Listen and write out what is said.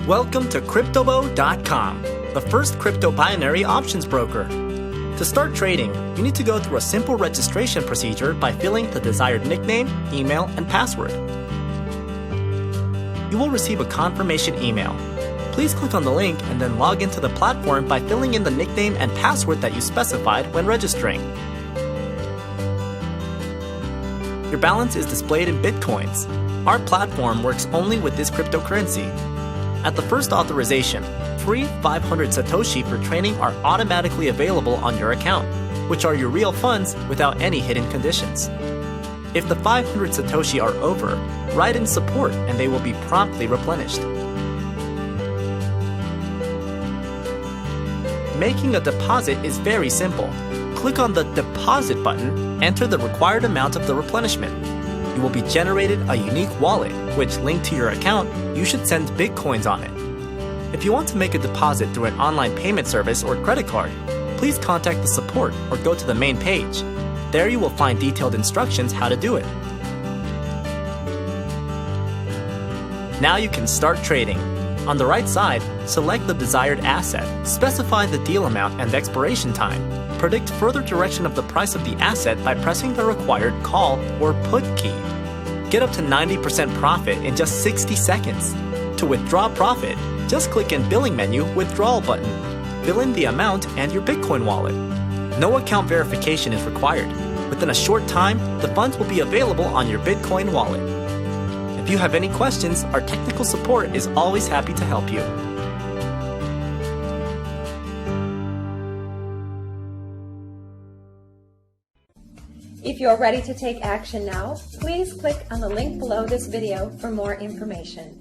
Welcome to CryptoBo.com, the first crypto binary options broker. To start trading, you need to go through a simple registration procedure by filling the desired nickname, email, and password. You will receive a confirmation email. Please click on the link and then log into the platform by filling in the nickname and password that you specified when registering. Your balance is displayed in Bitcoins. Our platform works only with this cryptocurrency. At the first authorization, free 500 Satoshi for trading are automatically available on your account, which are your real funds without any hidden conditions. If the 500 Satoshi are over, write in support and they will be promptly replenished. Making a deposit is very simple. Click on the Deposit button, enter the required amount of the replenishment. You will be generated a unique wallet, which linked to your account, you should send Bitcoins on it. If you want to make a deposit through an online payment service or credit card, please contact the support or go to the main page. There you will find detailed instructions how to do it. Now you can start trading. On the right side, select the desired asset, specify the deal amount and expiration time. Predict further direction of the price of the asset by pressing the required call or put key. Get up to 90% profit in just 60 seconds. To withdraw profit, just click in Billing menu Withdrawal button. Fill in the amount and your Bitcoin wallet. No account verification is required. Within a short time, the funds will be available on your Bitcoin wallet. If you have any questions, our technical support is always happy to help you. If you are ready to take action now, please click on the link below this video for more information.